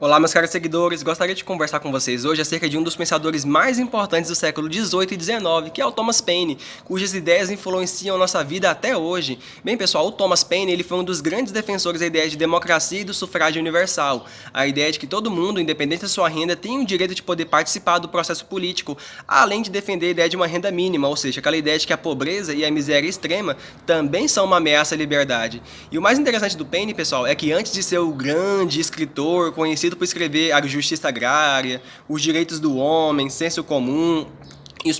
Olá, meus caros seguidores, gostaria de conversar com vocês hoje acerca de um dos pensadores mais importantes do século XVIII e XIX, que é o Thomas Paine, cujas ideias influenciam a nossa vida até hoje. Bem, pessoal, o Thomas Paine ele foi um dos grandes defensores da ideia de democracia e do sufrágio universal, a ideia de que todo mundo, independente da sua renda, tem o direito de poder participar do processo político, além de defender a ideia de uma renda mínima, ou seja, aquela ideia de que a pobreza e a miséria extrema também são uma ameaça à liberdade. E o mais interessante do Paine, pessoal, é que antes de ser o grande escritor conhecido por escrever a justiça agrária, os direitos do homem, senso comum e os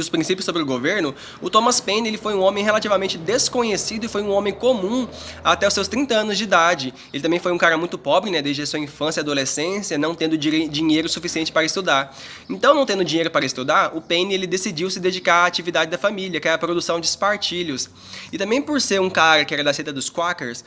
princípios sobre o governo, o Thomas Paine ele foi um homem relativamente desconhecido e foi um homem comum até os seus 30 anos de idade. Ele também foi um cara muito pobre, né, desde a sua infância e adolescência, não tendo dinheiro suficiente para estudar. Então, não tendo dinheiro para estudar, o Paine ele decidiu se dedicar à atividade da família, que é a produção de espartilhos. E também por ser um cara que era da seita dos Quakers,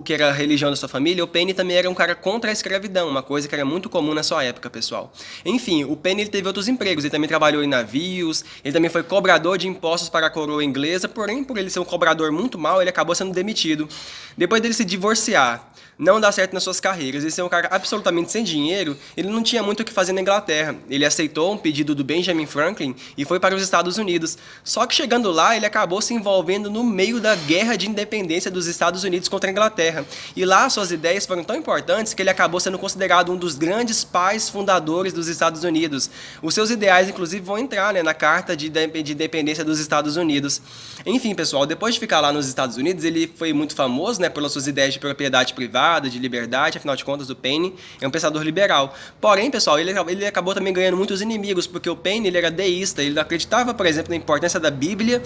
que era a religião da sua família, o Paine também era um cara contra a escravidão, uma coisa que era muito comum na sua época, pessoal. Enfim, o Paine ele teve outros empregos, ele também trabalhou em navios, ele também foi cobrador de impostos para a coroa inglesa, porém, por ele ser um cobrador muito mau, ele acabou sendo demitido. Depois dele se divorciar, não dar certo nas suas carreiras, ele ser um cara absolutamente sem dinheiro, ele não tinha muito o que fazer na Inglaterra. Ele aceitou um pedido do Benjamin Franklin e foi para os Estados Unidos. Só que chegando lá, ele acabou se envolvendo no meio da guerra de independência dos Estados Unidos contra a Inglaterra. E lá suas ideias foram tão importantes que ele acabou sendo considerado um dos grandes pais fundadores dos Estados Unidos. Os seus ideais, inclusive, vão entrar, né, na Carta de Independência dos Estados Unidos. Enfim, pessoal, depois de ficar lá nos Estados Unidos, ele foi muito famoso, né, pelas suas ideias de propriedade privada, de liberdade, afinal de contas o Paine é um pensador liberal. Porém, pessoal, ele acabou também ganhando muitos inimigos, porque o Paine ele era deísta, ele acreditava, por exemplo, na importância da Bíblia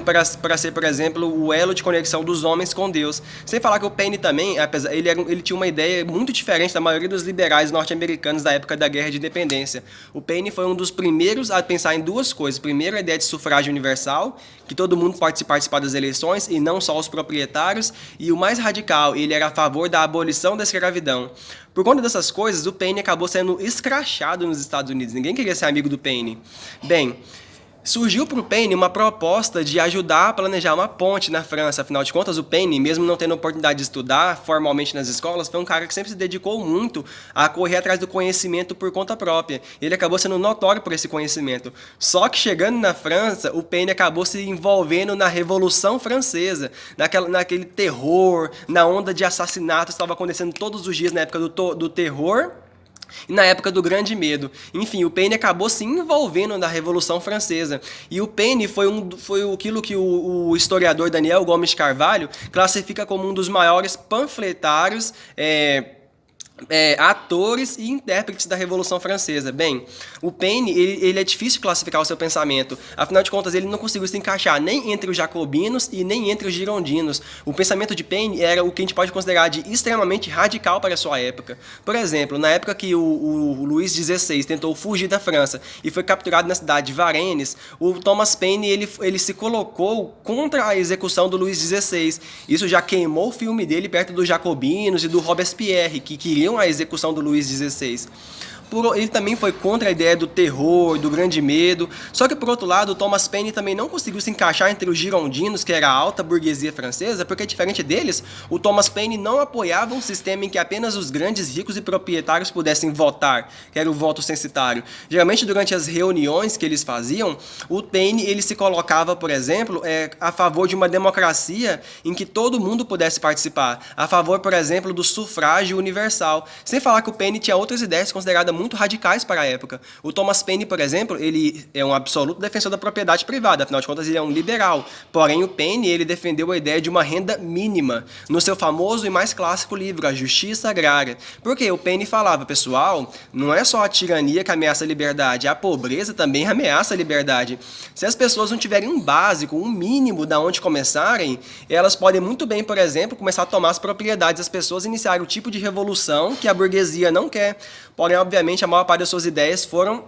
para ser, por exemplo, o elo de conexão dos homens com Deus. Sem falar que o Paine também, ele tinha uma ideia muito diferente da maioria dos liberais norte-americanos da época da Guerra de Independência. O Paine foi um dos primeiros a pensar em duas coisas. Primeiro, a ideia de sufrágio universal, que todo mundo pode participar das eleições e não só os proprietários, e o mais radical, ele era a favor da abolição da escravidão. Por conta dessas coisas, o Paine acabou sendo escrachado nos Estados Unidos. Ninguém queria ser amigo do Paine. Bem, surgiu para o Paine uma proposta de ajudar a planejar uma ponte na França. Afinal de contas, o Paine, mesmo não tendo oportunidade de estudar formalmente nas escolas, foi um cara que sempre se dedicou muito a correr atrás do conhecimento por conta própria. Ele acabou sendo notório por esse conhecimento. Só que chegando na França, o Paine acabou se envolvendo na Revolução Francesa, naquele terror, na onda de assassinatos que estava acontecendo todos os dias na época do terror e na época do Grande Medo. Enfim, o Paine acabou se envolvendo na Revolução Francesa. E o Paine foi aquilo que o historiador Daniel Gomes de Carvalho classifica como um dos maiores panfletários, atores e intérpretes da Revolução Francesa. Bem, o Paine ele é difícil de classificar o seu pensamento. Afinal de contas, ele não conseguiu se encaixar nem entre os jacobinos e nem entre os girondinos. O pensamento de Paine era o que a gente pode considerar de extremamente radical para a sua época. Por exemplo, na época que o Luís XVI tentou fugir da França e foi capturado na cidade de Varennes, o Thomas Paine ele se colocou contra a execução do Luís XVI. Isso já queimou o filme dele perto dos jacobinos e do Robespierre, que queriam a execução do Luís XVI. Ele também foi contra a ideia do terror, do grande medo. Só que, por outro lado, o Thomas Paine também não conseguiu se encaixar entre os girondinos, que era a alta burguesia francesa, porque, diferente deles, o Thomas Paine não apoiava um sistema em que apenas os grandes ricos e proprietários pudessem votar, que era o voto censitário. Geralmente, durante as reuniões que eles faziam, o Paine ele se colocava, por exemplo, a favor de uma democracia em que todo mundo pudesse participar, a favor, por exemplo, do sufrágio universal. Sem falar que o Paine tinha outras ideias consideradas muito radicais para a época. O Thomas Paine, por exemplo, ele é um absoluto defensor da propriedade privada, afinal de contas ele é um liberal. Porém, o Paine ele defendeu a ideia de uma renda mínima no seu famoso e mais clássico livro, A Justiça Agrária. Porque o Paine falava, pessoal, não é só a tirania que ameaça a liberdade, a pobreza também ameaça a liberdade. Se as pessoas não tiverem um básico, um mínimo da onde começarem, elas podem muito bem, por exemplo, começar a tomar as propriedades das pessoas e iniciar o tipo de revolução que a burguesia não quer. Porém, obviamente, a maior parte das suas ideias foram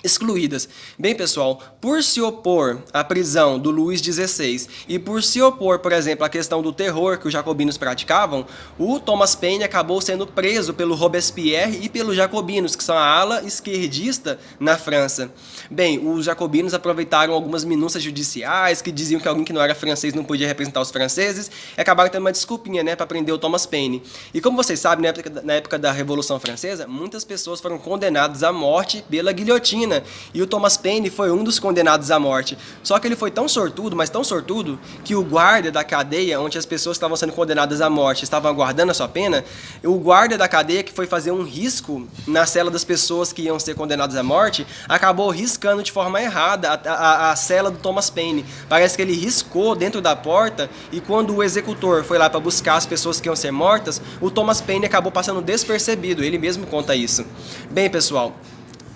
excluídas. Bem, pessoal, por se opor à prisão do Luís XVI e por se opor, por exemplo, à questão do terror que os jacobinos praticavam, o Thomas Paine acabou sendo preso pelo Robespierre e pelos jacobinos, que são a ala esquerdista na França. Bem, os jacobinos aproveitaram algumas minúcias judiciais que diziam que alguém que não era francês não podia representar os franceses e acabaram tendo uma desculpinha, né, para prender o Thomas Paine. E como vocês sabem, na época da Revolução Francesa, muitas pessoas foram condenadas à morte pela guilhotina. E o Thomas Paine foi um dos condenados à morte. Só que ele foi tão sortudo, mas tão sortudo, que o guarda da cadeia, onde as pessoas que estavam sendo condenadas à morte estavam aguardando a sua pena, o guarda da cadeia que foi fazer um risco na cela das pessoas que iam ser condenadas à morte, acabou riscando de forma errada a cela do Thomas Paine. Parece que ele riscou dentro da porta e quando o executor foi lá para buscar as pessoas que iam ser mortas, o Thomas Paine acabou passando despercebido. Ele mesmo conta isso. Bem, pessoal,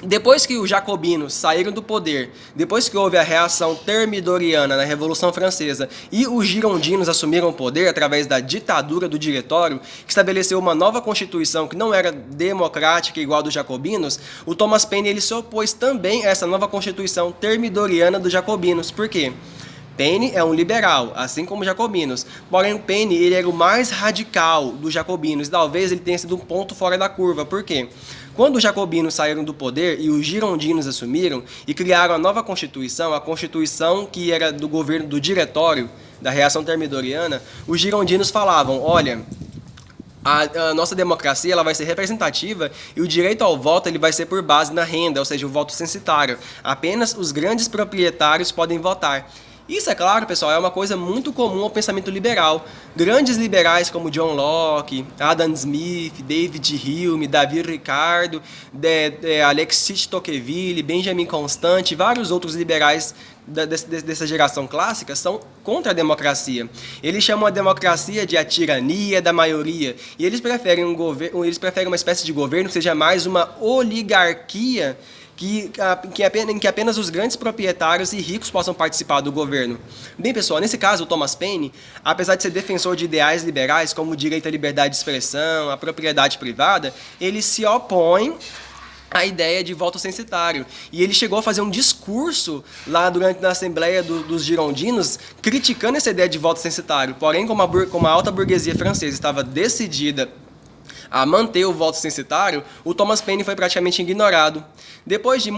depois que os jacobinos saíram do poder, depois que houve a reação termidoriana na Revolução Francesa e os girondinos assumiram o poder através da ditadura do Diretório, que estabeleceu uma nova constituição que não era democrática igual a dos jacobinos, o Thomas Paine ele se opôs também a essa nova constituição termidoriana dos jacobinos. Por quê? Paine é um liberal, assim como os jacobinos. Porém, Paine ele era o mais radical dos jacobinos. Talvez ele tenha sido um ponto fora da curva. Por quê? Quando os jacobinos saíram do poder e os girondinos assumiram e criaram a nova Constituição, a Constituição que era do governo do Diretório, da reação termidoriana, os girondinos falavam, olha, a nossa democracia ela vai ser representativa e o direito ao voto ele vai ser por base na renda, ou seja, o voto censitário. Apenas os grandes proprietários podem votar. Isso, é claro, pessoal, é uma coisa muito comum ao pensamento liberal. Grandes liberais como John Locke, Adam Smith, David Hume, David Ricardo, Alexis de Tocqueville, Benjamin Constant e vários outros liberais dessa geração clássica são contra a democracia. Eles chamam a democracia de a tirania da maioria e eles preferem uma espécie de governo que seja mais uma oligarquia em que apenas os grandes proprietários e ricos possam participar do governo. Bem, pessoal, nesse caso, o Thomas Paine, apesar de ser defensor de ideais liberais como o direito à liberdade de expressão, a propriedade privada, ele se opõe à ideia de voto censitário. E ele chegou a fazer um discurso lá durante a Assembleia dos Girondinos criticando essa ideia de voto censitário. Porém, como a alta burguesia francesa estava decidida a manter o voto censitário, o Thomas Paine foi praticamente ignorado. Depois de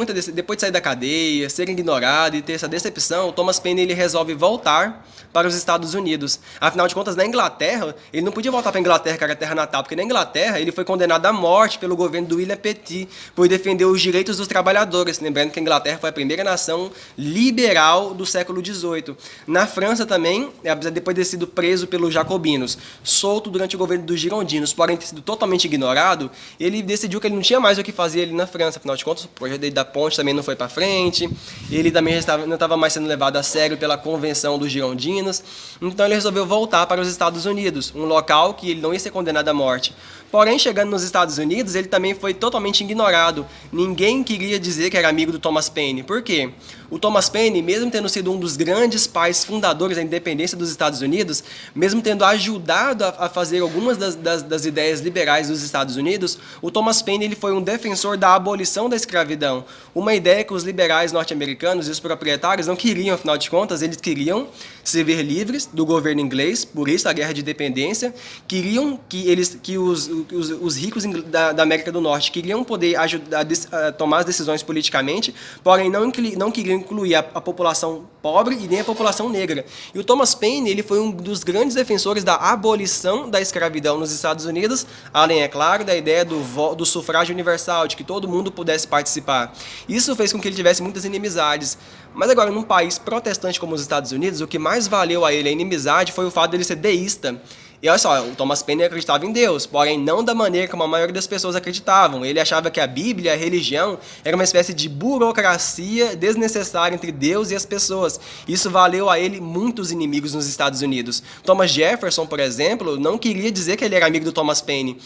sair da cadeia, ser ignorado e ter essa decepção, o Thomas Paine ele resolve voltar para os Estados Unidos. Afinal de contas, na Inglaterra, ele não podia voltar para a Inglaterra, que era a terra natal, porque na Inglaterra ele foi condenado à morte pelo governo do William Petit por defender os direitos dos trabalhadores. Lembrando que a Inglaterra foi a primeira nação liberal do século XVIII. Na França também, depois de ter sido preso pelos jacobinos, solto durante o governo dos girondinos, porém ter sido totalmente ignorado, ele decidiu que ele não tinha mais o que fazer ali na França. Afinal de contas, o projeto dele da ponte também não foi para frente, ele também não estava mais sendo levado a sério pela convenção dos girondinos, então ele resolveu voltar para os Estados Unidos, um local que ele não ia ser condenado à morte. Porém, chegando nos Estados Unidos, ele também foi totalmente ignorado. Ninguém queria dizer que era amigo do Thomas Paine. Por quê? O Thomas Paine, mesmo tendo sido um dos grandes pais fundadores da independência dos Estados Unidos, mesmo tendo ajudado a fazer algumas das ideias liberais dos Estados Unidos, o Thomas Paine ele foi um defensor da abolição da escravidão. Uma ideia que os liberais norte-americanos e os proprietários não queriam, afinal de contas, eles queriam se ver livres do governo inglês, por isso a guerra de independência, queriam que os ricos da América do Norte queriam poder ajudar a tomar as decisões politicamente, porém não queriam incluir a população pobre e nem a população negra. E o Thomas Paine ele foi um dos grandes defensores da abolição da escravidão nos Estados Unidos, além, é claro, da ideia do sufrágio universal, de que todo mundo pudesse participar. Isso fez com que ele tivesse muitas inimizades. Mas agora, num país protestante como os Estados Unidos, o que mais valeu a ele a inimizade foi o fato dele ser deísta. E olha só, o Thomas Paine acreditava em Deus, porém não da maneira como a maioria das pessoas acreditavam. Ele achava que a Bíblia, a religião, era uma espécie de burocracia desnecessária entre Deus e as pessoas. Isso valeu a ele muitos inimigos nos Estados Unidos. Thomas Jefferson, por exemplo, não queria dizer que ele era amigo do Thomas Paine.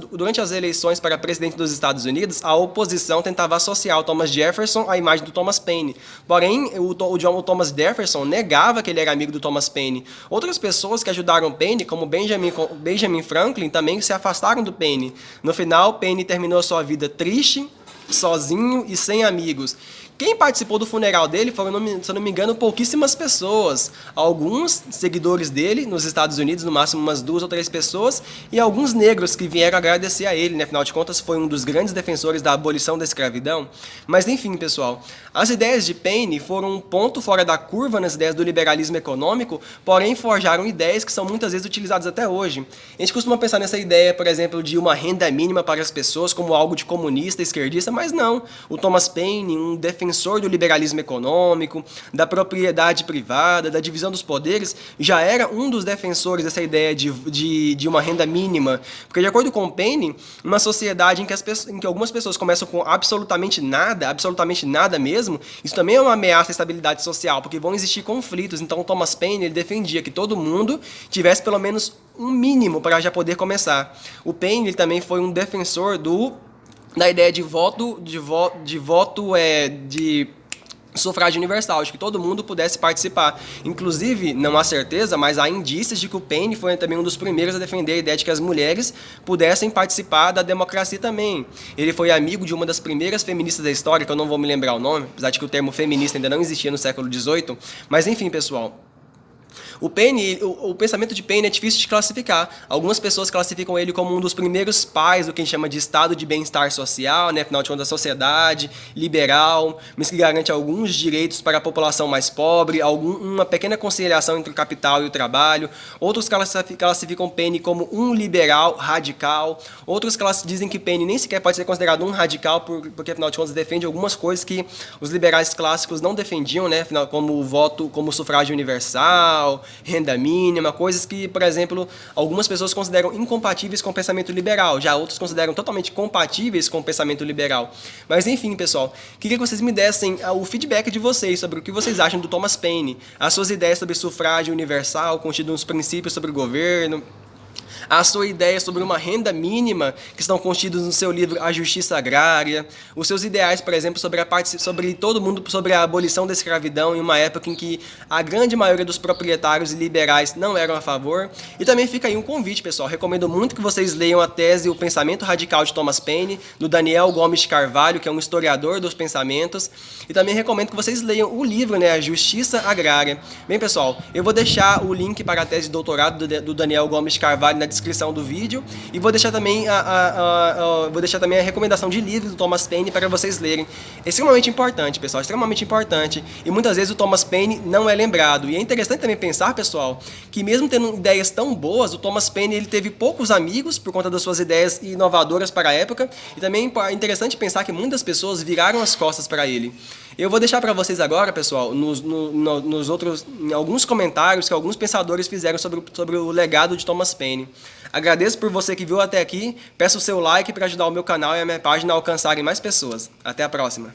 Durante as eleições para presidente dos Estados Unidos, a oposição tentava associar o Thomas Jefferson à imagem do Thomas Paine. Porém, o Thomas Jefferson negava que ele era amigo do Thomas Paine. Outras pessoas que ajudaram Paine, como Benjamin Franklin, também se afastaram do Paine. No final, Paine terminou a sua vida triste, sozinho e sem amigos. Quem participou do funeral dele foram, se eu não me engano, pouquíssimas pessoas. Alguns seguidores dele nos Estados Unidos, no máximo umas 2 ou 3 pessoas, e alguns negros que vieram agradecer a ele, né? Afinal de contas, foi um dos grandes defensores da abolição da escravidão. Mas enfim, pessoal, as ideias de Paine foram um ponto fora da curva nas ideias do liberalismo econômico, porém forjaram ideias que são muitas vezes utilizadas até hoje. A gente costuma pensar nessa ideia, por exemplo, de uma renda mínima para as pessoas como algo de comunista, esquerdista, mas não. O Thomas Paine, um defensor do liberalismo econômico, da propriedade privada, da divisão dos poderes, já era um dos defensores dessa ideia de uma renda mínima. Porque, de acordo com Paine, uma sociedade em que algumas pessoas começam com absolutamente nada mesmo, isso também é uma ameaça à estabilidade social, porque vão existir conflitos. Então, Thomas Paine ele defendia que todo mundo tivesse pelo menos um mínimo para já poder começar. O Paine ele também foi um defensor da ideia de sufrágio universal, de que todo mundo pudesse participar. Inclusive, não há certeza, mas há indícios de que o Paine foi também um dos primeiros a defender a ideia de que as mulheres pudessem participar da democracia também. Ele foi amigo de uma das primeiras feministas da história, que eu não vou me lembrar o nome, apesar de que o termo feminista ainda não existia no século XVIII, mas enfim, pessoal. O pensamento de Paine é difícil de classificar. Algumas pessoas classificam ele como um dos primeiros pais do que a gente chama de estado de bem-estar social, né? Afinal de contas, a sociedade liberal, mas que garante alguns direitos para a população mais pobre, uma pequena conciliação entre o capital e o trabalho. Outros classificam Paine como um liberal radical. Outros dizem que Paine nem sequer pode ser considerado um radical, porque, afinal de contas, defende algumas coisas que os liberais clássicos não defendiam, né? Afinal, como o voto, como o sufrágio universal, renda mínima, coisas que, por exemplo, algumas pessoas consideram incompatíveis com o pensamento liberal, já outros consideram totalmente compatíveis com o pensamento liberal. Mas enfim, pessoal, queria que vocês me dessem o feedback de vocês sobre o que vocês acham do Thomas Paine, as suas ideias sobre sufrágio universal, contido nos princípios sobre o governo, a sua ideia sobre uma renda mínima que estão contidos no seu livro A Justiça Agrária, os seus ideais, por exemplo, sobre a abolição da escravidão em uma época em que a grande maioria dos proprietários e liberais não eram a favor. E também fica aí um convite, pessoal. Recomendo muito que vocês leiam a tese O Pensamento Radical de Thomas Paine, do Daniel Gomes de Carvalho, que é um historiador dos pensamentos. E também recomendo que vocês leiam o livro, né, A Justiça Agrária. Bem, pessoal, eu vou deixar o link para a tese de doutorado do Daniel Gomes de Carvalho na descrição do vídeo e vou deixar também a recomendação de livros do Thomas Paine para vocês lerem. É extremamente importante, pessoal, extremamente importante, e muitas vezes o Thomas Paine não é lembrado. E é interessante também pensar, pessoal, que mesmo tendo ideias tão boas, o Thomas Paine ele teve poucos amigos por conta das suas ideias inovadoras para a época, e também é interessante pensar que muitas pessoas viraram as costas para ele. Eu vou deixar para vocês agora, pessoal, em alguns comentários que alguns pensadores fizeram sobre o legado de Thomas Paine. Agradeço por você que viu até aqui, peço o seu like para ajudar o meu canal e a minha página a alcançarem mais pessoas. Até a próxima!